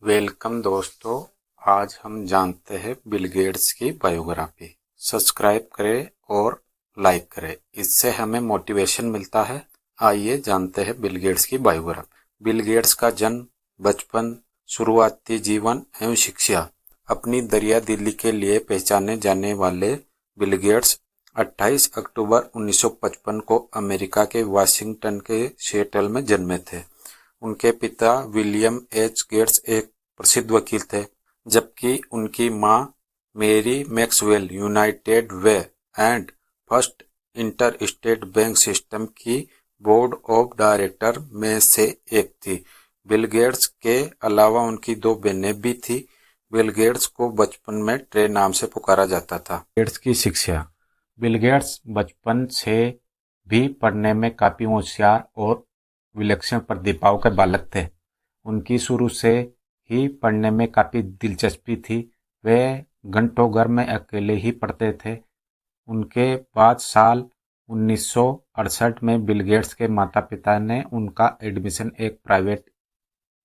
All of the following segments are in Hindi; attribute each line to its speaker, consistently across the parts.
Speaker 1: वेलकम दोस्तों, आज हम जानते हैं बिल गेट्स की बायोग्राफी। सब्सक्राइब करें और लाइक करें, इससे हमें मोटिवेशन मिलता है। आइए जानते हैं बिल गेट्स की बायोग्राफी। बिल गेट्स का जन्म, बचपन, शुरुआती जीवन एवं शिक्षा। अपनी दरिया दिली के लिए पहचाने जाने वाले बिल गेट्स 28 अक्टूबर 1955 को अमेरिका के वाशिंगटन के सिएटल में जन्मे थे। उनके पिता विलियम एच गेट्स एक प्रसिद्ध वकील थे, जबकि उनकी मां मेरी Maxwell United way and first inter state bank system की बोर्ड ऑफ डायरेक्टर में से एक थी। बिल गेट्स के अलावा उनकी दो बहनें भी थी। बिल गेट्स को बचपन में ट्रे नाम से पुकारा जाता था। गेट्स की शिक्षा। बिल गेट्स बचपन से भी पढ़ने में काफी होशियार और विलक्षण प्रतिभाओं के बालक थे। उनकी शुरू से ही पढ़ने में काफी दिलचस्पी थी। वे घंटों घर में अकेले ही पढ़ते थे। उनके बाद साल 1968 में बिल गेट्स के माता पिता ने उनका एडमिशन एक प्राइवेट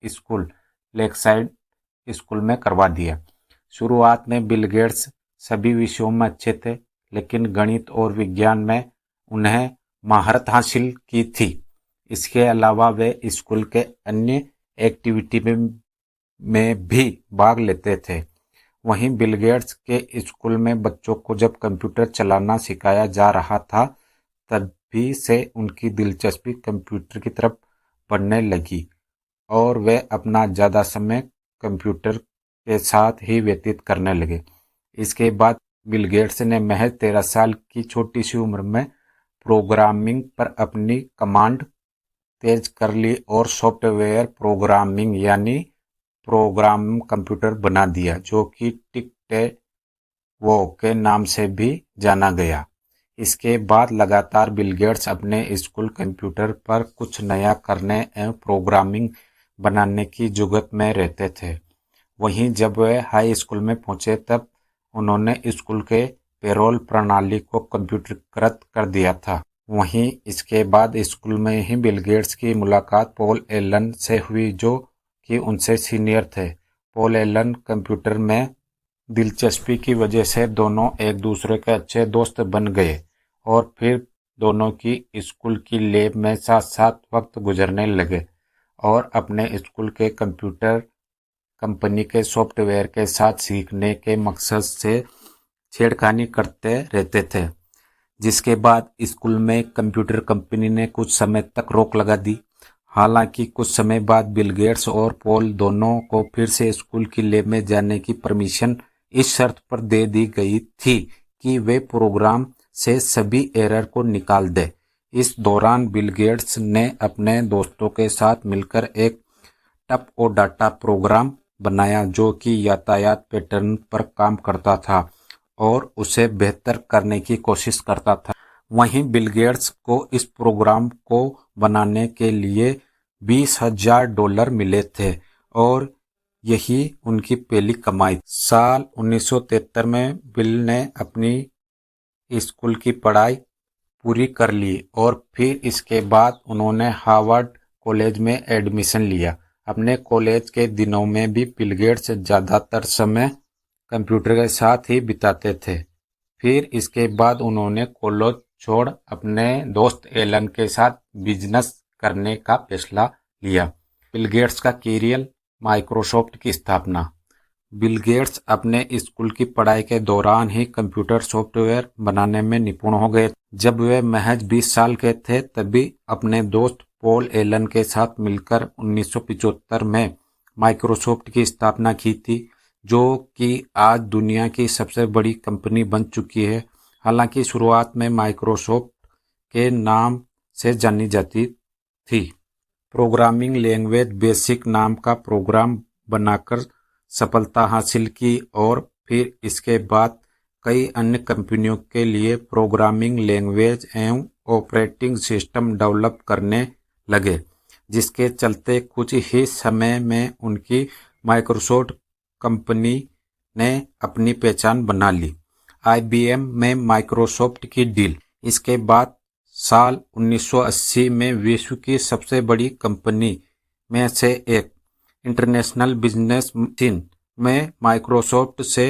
Speaker 1: स्कूल, लेकसाइड स्कूल में करवा दिया। शुरुआत में बिल गेट्स सभी विषयों में अच्छे थे, लेकिन गणित और विज्ञान में उन्हें महारत हासिल की थी। इसके अलावा वे स्कूल के अन्य एक्टिविटी में भी भाग लेते थे। वहीं बिल गेट्स के स्कूल में बच्चों को जब कंप्यूटर चलाना सिखाया जा रहा था, तभी से उनकी दिलचस्पी कंप्यूटर की तरफ बढ़ने लगी और वे अपना ज़्यादा समय कंप्यूटर के साथ ही व्यतीत करने लगे। इसके बाद बिल गेट्स ने महज 13 साल की छोटी सी उम्र में प्रोग्रामिंग पर अपनी कमांड तेज कर ली और सॉफ्टवेयर प्रोग्रामिंग यानी प्रोग्राम कंप्यूटर बना दिया, जो कि टिक-टेक-वो के नाम से भी जाना गया। इसके बाद लगातार बिल गेट्स अपने स्कूल कंप्यूटर पर कुछ नया करने एवं प्रोग्रामिंग बनाने की जुगत में रहते थे। वहीं जब वे हाई स्कूल में पहुंचे, तब उन्होंने स्कूल के पेरोल प्रणाली को कंप्यूटरीकृत कर दिया था। वहीं इसके बाद स्कूल में ही बिल गेट्स की मुलाकात पॉल एलन से हुई, जो कि उनसे सीनियर थे। पॉल एलन कंप्यूटर में दिलचस्पी की वजह से दोनों एक दूसरे के अच्छे दोस्त बन गए और फिर दोनों की स्कूल की लैब में साथ साथ वक्त गुजरने लगे और अपने स्कूल के कंप्यूटर कंपनी के सॉफ्टवेयर के साथ सीखने के मकसद से छेड़खानी करते रहते थे। जिसके बाद स्कूल में कंप्यूटर कंपनी ने कुछ समय तक रोक लगा दी। हालांकि कुछ समय बाद बिल गेट्स और पॉल दोनों को फिर से स्कूल की लैब में जाने की परमिशन इस शर्त पर दे दी गई थी कि वे प्रोग्राम से सभी एरर को निकाल दें। इस दौरान बिल गेट्स ने अपने दोस्तों के साथ मिलकर एक टप और डाटा प्रोग्राम बनाया, जो कि यातायात पैटर्न पर काम करता था और उसे बेहतर करने की कोशिश करता था। वहीं बिल गेट्स को इस प्रोग्राम को बनाने के लिए $20,000 मिले थे और यही उनकी पहली कमाई थी। साल 1973 में बिल ने अपनी स्कूल की पढ़ाई पूरी कर ली और फिर इसके बाद उन्होंने हार्वर्ड कॉलेज में एडमिशन लिया। अपने कॉलेज के दिनों में भी बिल गेट्स ज़्यादातर समय कंप्यूटर के साथ ही बिताते थे। फिर इसके बाद उन्होंने कॉलेज छोड़ अपने दोस्त एलन के साथ बिजनेस करने का फैसला लिया। बिल गेट्स का करियर। माइक्रोसॉफ्ट की स्थापना। बिल गेट्स अपने स्कूल की पढ़ाई के दौरान ही कंप्यूटर सॉफ्टवेयर बनाने में निपुण हो गए। जब वे महज 20 साल के थे, तभी अपने दोस्त पॉल एलन के साथ मिलकर 1975 में माइक्रोसॉफ्ट की स्थापना की थी, जो कि आज दुनिया की सबसे बड़ी कंपनी बन चुकी है। हालांकि शुरुआत में माइक्रोसॉफ्ट के नाम से जानी जाती थी। प्रोग्रामिंग लैंग्वेज बेसिक नाम का प्रोग्राम बनाकर सफलता हासिल की और फिर इसके बाद कई अन्य कंपनियों के लिए प्रोग्रामिंग लैंग्वेज एवं ऑपरेटिंग सिस्टम डेवलप करने लगे, जिसके चलते कुछ ही समय में उनकी माइक्रोसॉफ्ट कंपनी ने अपनी पहचान बना ली। IBM में माइक्रोसॉफ्ट की डील। इसके बाद साल 1980 में विश्व की सबसे बड़ी कंपनी में से एक इंटरनेशनल बिजनेस मशीन में माइक्रोसॉफ्ट से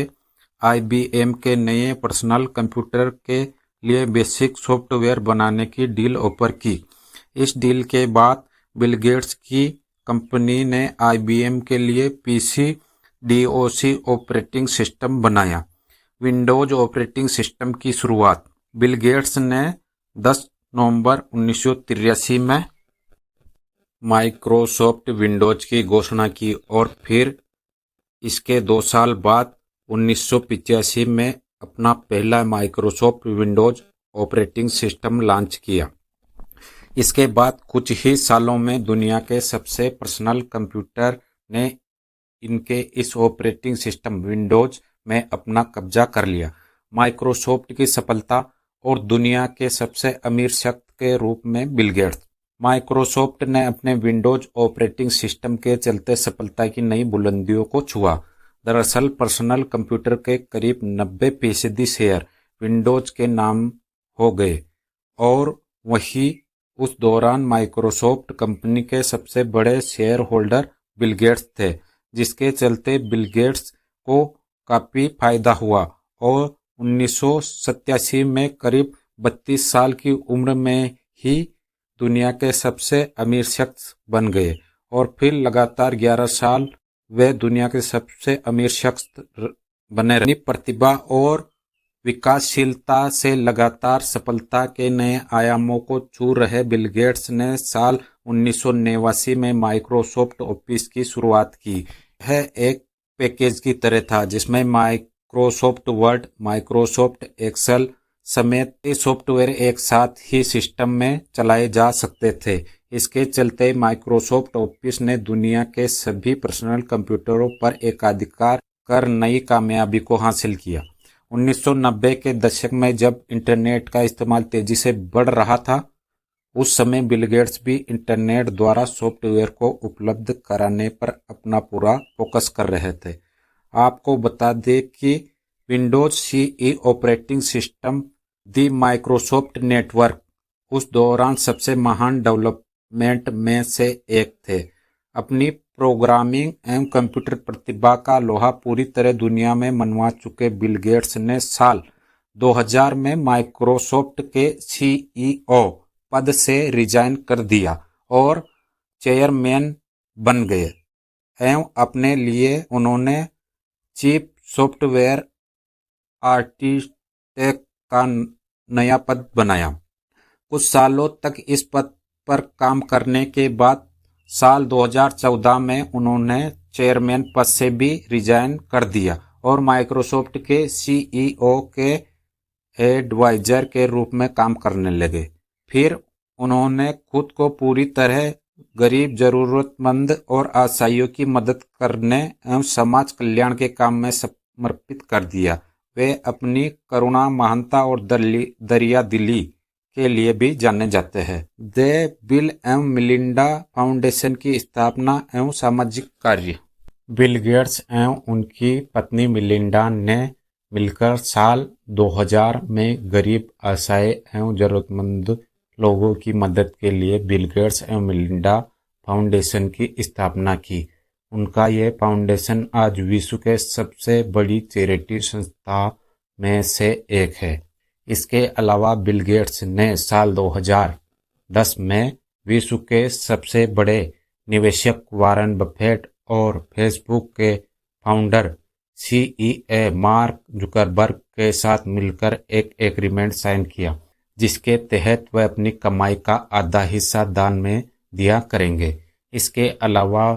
Speaker 1: IBM के नए पर्सनल कंप्यूटर के लिए बेसिक सॉफ्टवेयर बनाने की डील ऑफर की। इस डील के बाद बिल गेट्स की कंपनी ने IBM के लिए PC DOS ऑपरेटिंग सिस्टम बनाया। विंडोज ऑपरेटिंग सिस्टम की शुरुआत बिल गेट्स ने 10 नवंबर 1983 में माइक्रोसॉफ्ट विंडोज की घोषणा की और फिर इसके 2 साल बाद 1985 में अपना पहला Microsoft Windows operating system launch किया। इसके बाद कुछ ही सालों में दुनिया के सबसे पर्सनल कंप्यूटर ने इनके इस ऑपरेटिंग सिस्टम विंडोज में अपना कब्जा कर लिया। माइक्रोसॉफ्ट की सफलता और दुनिया के सबसे अमीर शख्स के रूप में बिल गेट्स। माइक्रोसॉफ्ट ने अपने विंडोज ऑपरेटिंग सिस्टम के चलते सफलता की नई बुलंदियों को छुआ। दरअसल पर्सनल कंप्यूटर के करीब 90% शेयर विंडोज के नाम हो गए और वही उस दौरान माइक्रोसॉफ्ट कंपनी के सबसे बड़े शेयर होल्डर बिल गेट्स थे, जिसके चलते बिल गेट्स को काफी फायदा हुआ और 1987 में करीब 32 साल की उम्र में ही दुनिया के सबसे अमीर शख्स बन गए और फिर लगातार 11 साल वे दुनिया के सबसे अमीर शख्स बने रहे। प्रतिभा और विकासशीलता से लगातार सफलता के नए आयामों को छू रहे बिल गेट्स ने साल 1989 में माइक्रोसॉफ्ट ऑफिस की शुरुआत की। यह एक पैकेज की तरह था जिसमें माइक्रोसॉफ्ट वर्ड, माइक्रोसॉफ्ट एक्सेल समेत कई सॉफ्टवेयर एक साथ ही सिस्टम में चलाए जा सकते थे। इसके चलते माइक्रोसॉफ्ट ऑफिस ने दुनिया के सभी पर्सनल कंप्यूटरों पर एकाधिकार कर नई कामयाबी को हासिल किया। 1990 के दशक में जब इंटरनेट का इस्तेमाल तेजी से बढ़ रहा था, उस समय बिल गेट्स भी इंटरनेट द्वारा सॉफ्टवेयर को उपलब्ध कराने पर अपना पूरा फोकस कर रहे थे। आपको बता दें कि विंडोज CE ऑपरेटिंग सिस्टम दी माइक्रोसॉफ्ट नेटवर्क उस दौरान सबसे महान डेवलपमेंट में से एक थे। अपनी प्रोग्रामिंग एवं कंप्यूटर प्रतिभा का लोहा पूरी तरह दुनिया में मनवा चुके बिल गेट्स ने साल 2000 में माइक्रोसॉफ्ट के CEO पद से रिजाइन कर दिया और चेयरमैन बन गए एवं अपने लिए उन्होंने चीफ सॉफ्टवेयर आर्किटेक्ट का नया पद बनाया। कुछ सालों तक इस पद पर काम करने के बाद साल 2014 में उन्होंने चेयरमैन पद से भी रिजाइन कर दिया और माइक्रोसॉफ्ट के CEO के एडवाइजर के रूप में काम करने लगे। फिर उन्होंने खुद को पूरी तरह गरीब, जरूरतमंद और असहायों की मदद करने एवं समाज कल्याण के काम में समर्पित कर दिया। वे अपनी करुणा, महानता और दरिया दिली के लिए भी जाने जाते हैं। दे बिल एवं मिलिंडा फाउंडेशन की स्थापना एवं सामाजिक कार्य बिल गेट्स एवं उनकी पत्नी मिलिंडा ने मिलकर साल 2000 में गरीब, असहाय एवं जरूरतमंद लोगों की मदद के लिए बिल गेट्स एवं मिलिंडा फाउंडेशन की स्थापना की। उनका यह फाउंडेशन आज विश्व के सबसे बड़ी चैरिटी संस्था में से एक है। इसके अलावा बिल गेट्स ने साल 2010 में विश्व के सबसे बड़े निवेशक वारेन बफेट और फेसबुक के फाउंडर CEO मार्क जुकरबर्ग के साथ मिलकर एक एग्रीमेंट साइन किया, जिसके तहत वह अपनी कमाई का आधा हिस्सा दान में दिया करेंगे। इसके अलावा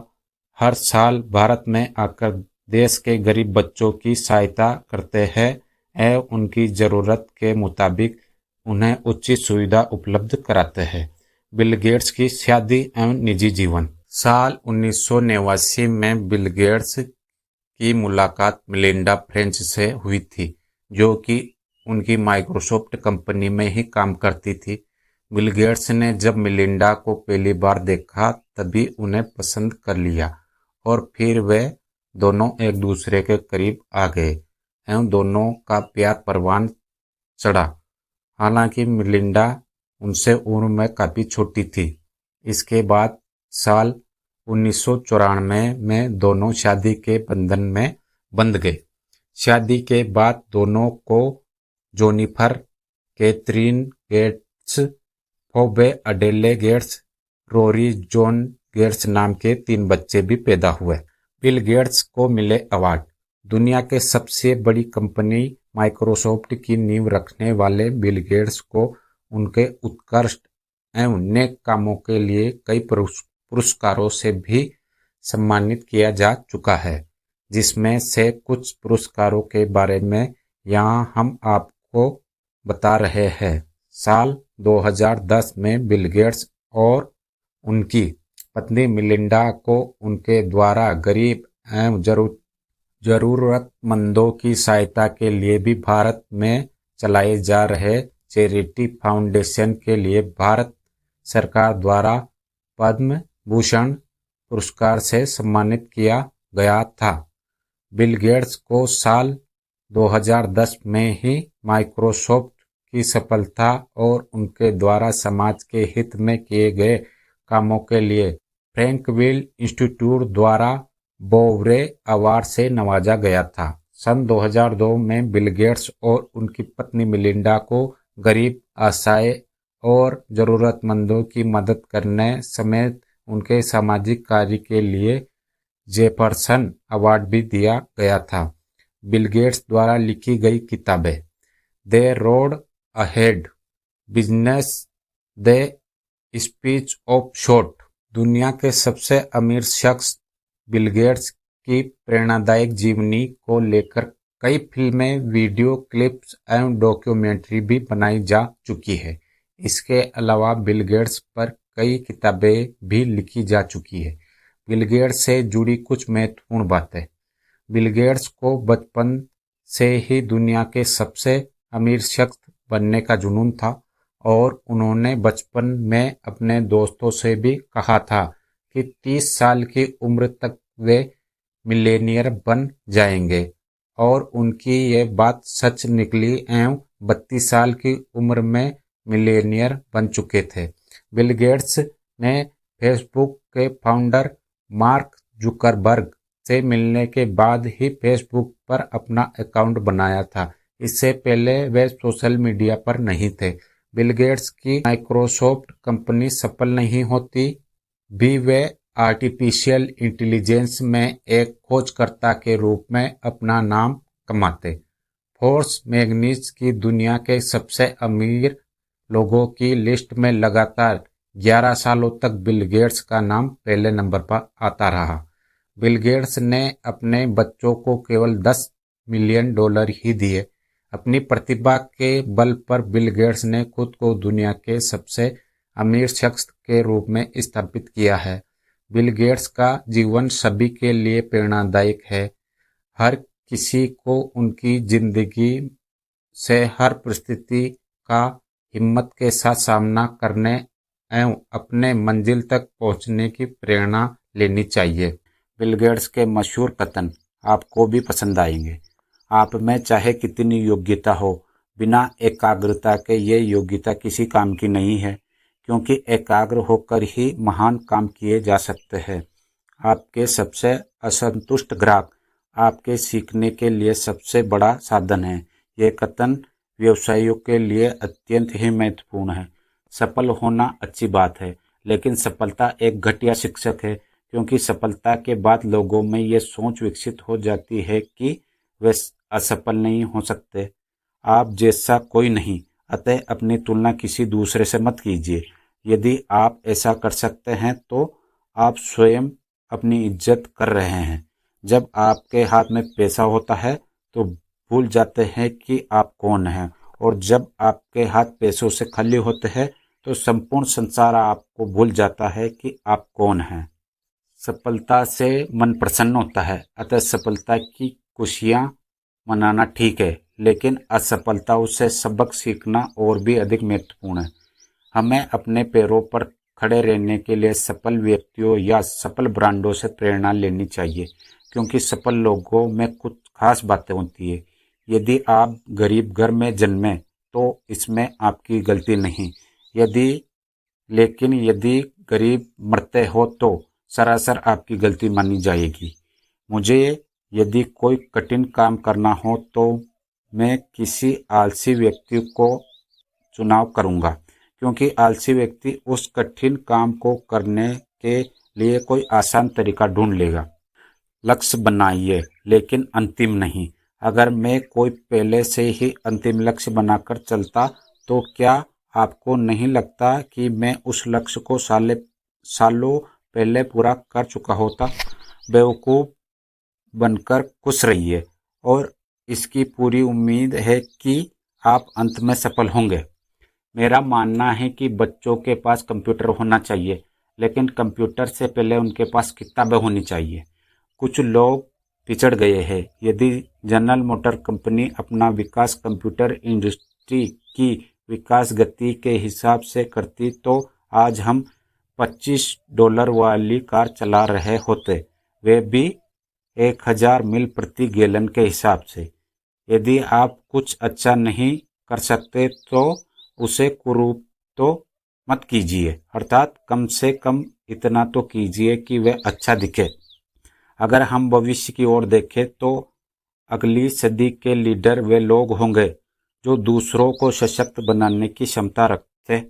Speaker 1: हर साल भारत में आकर देश के गरीब बच्चों की सहायता करते हैं एवं उनकी जरूरत के मुताबिक उन्हें उचित सुविधा उपलब्ध कराते हैं। बिल गेट्स की शादी एवं निजी जीवन। साल 1989 में बिल गेट्स की मुलाकात मिलिंडा फ्रेंच से हुई थी, जो कि उनकी माइक्रोसॉफ्ट कंपनी में ही काम करती थी। बिल गेट्स ने जब मिलिंडा को पहली बार देखा तभी उन्हें पसंद कर लिया और फिर वे दोनों एक दूसरे के करीब आ गए एवं दोनों का प्यार परवान चढ़ा। हालांकि मिलिंडा उनसे उम्र में काफ़ी छोटी थी। इसके बाद साल 1994 में दोनों शादी के बंधन में बंध गए। शादी के बाद दोनों को Jennifer Catherine Gates, Phoebe Adele Gates, Rory John Gates नाम के 3 बच्चे भी पैदा हुए। बिल गेट्स को मिले अवार्ड। दुनिया के सबसे बड़ी कंपनी माइक्रोसॉफ्ट की नींव रखने वाले बिल गेट्स को उनके उत्कृष्ट एवं नेक कामों के लिए कई पुरस्कारों से भी सम्मानित किया जा चुका है, जिसमें से कुछ पुरस्कारों के बारे में यहाँ हम आपको बता रहे हैं। साल 2010 में बिल गेट्स और उनकी पत्नी मिलिंडा को उनके द्वारा गरीब एवं जरूरतमंदों की सहायता के लिए भी भारत में चलाए जा रहे चैरिटी फाउंडेशन के लिए भारत सरकार द्वारा पद्म भूषण पुरस्कार से सम्मानित किया गया था। बिल गेट्स को साल 2010 में ही माइक्रोसॉफ्ट की सफलता और उनके द्वारा समाज के हित में किए गए कामों के लिए फ्रैंकलिन इंस्टीट्यूट द्वारा बोवरे अवार्ड से नवाजा गया था। सन 2002 में बिल गेट्स और उनकी पत्नी मिलिंडा को गरीब, असहाय और जरूरतमंदों की मदद करने समेत उनके सामाजिक कार्य के लिए जेफरसन अवार्ड भी दिया गया था। बिल गेट्स द्वारा लिखी गई किताबें the road ahead, business, the speech of short, दुनिया के सबसे अमीर शख्स बिल गेट्स की प्रेरणादायक जीवनी को लेकर कई फिल्में, वीडियो क्लिप्स एवं डॉक्यूमेंट्री भी बनाई जा चुकी है। इसके अलावा बिल गेट्स पर कई किताबें भी लिखी जा चुकी है। बिल गेट्स से जुड़ी कुछ महत्वपूर्ण बातें। बिल गेट्स को बचपन से ही दुनिया के सबसे अमीर शख्स बनने का जुनून था और उन्होंने बचपन में अपने दोस्तों से भी कहा था कि 30 साल की उम्र तक वे मिलेनियर बन जाएंगे और उनकी ये बात सच निकली एवं 32 साल की उम्र में मिलेनियर बन चुके थे। बिल गेट्स ने फेसबुक के फाउंडर मार्क जुकरबर्ग से मिलने के बाद ही फेसबुक पर अपना अकाउंट बनाया था। इससे पहले वे सोशल मीडिया पर नहीं थे। बिल गेट्स की माइक्रोसॉफ्ट कंपनी सफल नहीं होती भी वे आर्टिफिशियल इंटेलिजेंस में एक खोजकर्ता के रूप में अपना नाम कमाते। फोर्ब्स मैगजीन की दुनिया के सबसे अमीर लोगों की लिस्ट में लगातार 11 सालों तक बिल गेट्स का नाम पहले नंबर पर आता रहा। बिल गेट्स ने अपने बच्चों को केवल $10 मिलियन ही दिए। अपनी प्रतिभा के बल पर बिल गेट्स ने खुद को दुनिया के सबसे अमीर शख्स के रूप में स्थापित किया है। बिल गेट्स का जीवन सभी के लिए प्रेरणादायक है। हर किसी को उनकी जिंदगी से हर परिस्थिति का हिम्मत के साथ सामना करने एवं अपने मंजिल तक पहुंचने की प्रेरणा लेनी चाहिए। बिल गेट्स के मशहूर कथन आपको भी पसंद आएंगे। आप में चाहे कितनी योग्यता हो, बिना एकाग्रता के ये योग्यता किसी काम की नहीं है, क्योंकि एकाग्र होकर ही महान काम किए जा सकते हैं। आपके सबसे असंतुष्ट ग्राहक आपके सीखने के लिए सबसे बड़ा साधन है। ये कथन व्यवसायियों के लिए अत्यंत ही महत्वपूर्ण है। सफल होना अच्छी बात है, लेकिन सफलता एक घटिया शिक्षक है, क्योंकि सफलता के बाद लोगों में ये सोच विकसित हो जाती है कि वे असफल नहीं हो सकते। आप जैसा कोई नहीं, अतः अपनी तुलना किसी दूसरे से मत कीजिए। यदि आप ऐसा कर सकते हैं तो आप स्वयं अपनी इज्जत कर रहे हैं। जब आपके हाथ में पैसा होता है तो भूल जाते हैं कि आप कौन हैं, और जब आपके हाथ पैसों से खाली होते हैं तो संपूर्ण संसार आपको भूल जाता है कि आप कौन हैं। सफलता से मन प्रसन्न होता है, अतः सफलता की खुशियां मनाना ठीक है, लेकिन असफलताओं से सबक सीखना और भी अधिक महत्वपूर्ण है। हमें अपने पैरों पर खड़े रहने के लिए सफल व्यक्तियों या सफल ब्रांडों से प्रेरणा लेनी चाहिए, क्योंकि सफल लोगों में कुछ खास बातें होती है। यदि आप गरीब घर में जन्मे तो इसमें आपकी गलती नहीं, लेकिन यदि गरीब मरते हो तो सरासर आपकी गलती मानी जाएगी। मुझे यदि कोई कठिन काम करना हो तो मैं किसी आलसी व्यक्ति को चुनाव करूंगा, क्योंकि आलसी व्यक्ति उस कठिन काम को करने के लिए कोई आसान तरीका ढूंढ लेगा। लक्ष्य बनाइए, लेकिन अंतिम नहीं। अगर मैं कोई पहले से ही अंतिम लक्ष्य बनाकर चलता तो क्या आपको नहीं लगता कि मैं उस लक्ष्य को सालों पहले पूरा कर चुका होता? बेवकूफ़ बनकर खुश रहिए और इसकी पूरी उम्मीद है कि आप अंत में सफल होंगे। मेरा मानना है कि बच्चों के पास कंप्यूटर होना चाहिए, लेकिन कंप्यूटर से पहले उनके पास किताबें होनी चाहिए। कुछ लोग पिछड़ गए हैं। यदि जनरल मोटर कंपनी अपना विकास कंप्यूटर इंडस्ट्री की विकास गति के हिसाब से करती तो आज हम $25 वाली कार चला रहे होते, वे भी 1000 मील प्रति गैलन के हिसाब से। यदि आप कुछ अच्छा नहीं कर सकते तो उसे कुरूप तो मत कीजिए, अर्थात कम से कम इतना तो कीजिए कि वह अच्छा दिखे। अगर हम भविष्य की ओर देखें तो अगली सदी के लीडर वे लोग होंगे जो दूसरों को सशक्त बनाने की क्षमता रखते।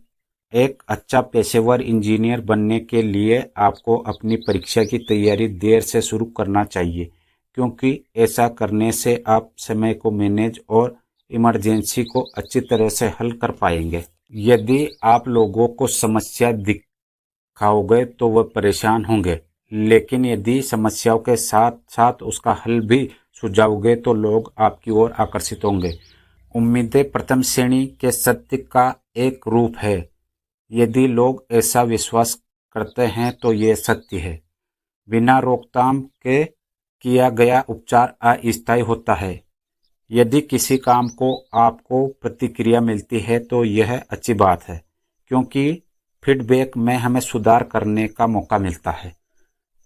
Speaker 1: एक अच्छा पेशेवर इंजीनियर बनने के लिए आपको अपनी परीक्षा की तैयारी देर से शुरू करना चाहिए, क्योंकि ऐसा करने से आप समय को मैनेज और इमरजेंसी को अच्छी तरह से हल कर पाएंगे। यदि आप लोगों को समस्या दिखाओगे तो वह परेशान होंगे, लेकिन यदि समस्याओं के साथ साथ उसका हल भी सुझाओगे तो लोग आपकी ओर आकर्षित होंगे। उम्मीदें प्रथम श्रेणी के सत्य का एक रूप है। यदि लोग ऐसा विश्वास करते हैं तो ये सत्य है। बिना रोकथाम के किया गया उपचार अस्थायी होता है। यदि किसी काम को आपको प्रतिक्रिया मिलती है तो यह अच्छी बात है, क्योंकि फीडबैक में हमें सुधार करने का मौका मिलता है।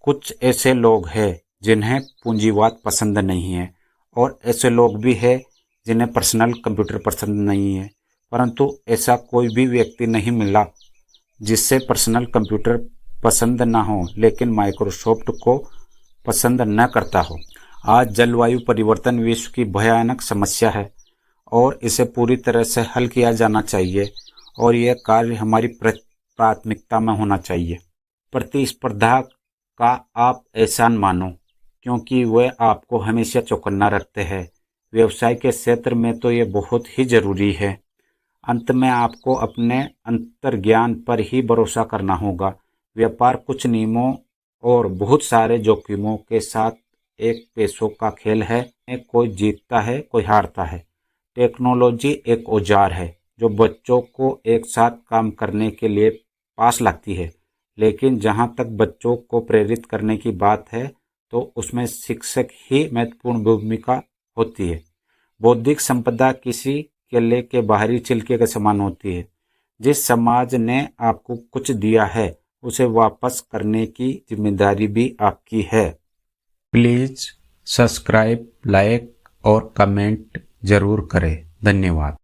Speaker 1: कुछ ऐसे लोग हैं जिन्हें पूंजीवाद पसंद नहीं है, और ऐसे लोग भी हैं जिन्हें पर्सनल कंप्यूटर पसंद नहीं है, परंतु ऐसा कोई भी व्यक्ति नहीं मिला जिससे पर्सनल कंप्यूटर पसंद ना हो लेकिन माइक्रोसॉफ्ट को पसंद न करता हो। आज जलवायु परिवर्तन विश्व की भयानक समस्या है और इसे पूरी तरह से हल किया जाना चाहिए, और यह कार्य हमारी प्राथमिकता में होना चाहिए। प्रतिस्पर्धा का आप एहसान मानो, क्योंकि वह आपको हमेशा चौकन्ना रखते हैं। व्यवसाय के क्षेत्र में तो यह बहुत ही जरूरी है। अंत में आपको अपने अंतर्ज्ञान पर ही भरोसा करना होगा। व्यापार कुछ नियमों और बहुत सारे जोखिमों के साथ एक पैसों का खेल है। कोई जीतता है, कोई हारता है। टेक्नोलॉजी एक औजार है जो बच्चों को एक साथ काम करने के लिए पास लाती है, लेकिन जहां तक बच्चों को प्रेरित करने की बात है तो उसमें शिक्षक ही महत्वपूर्ण भूमिका होती है। बौद्धिक संपदा किसी केले के बाहरी छिलके के समान होती है। जिस समाज ने आपको कुछ दिया है उसे वापस करने की जिम्मेदारी भी आपकी है। प्लीज सब्सक्राइब, लाइक और कमेंट जरूर करें। धन्यवाद।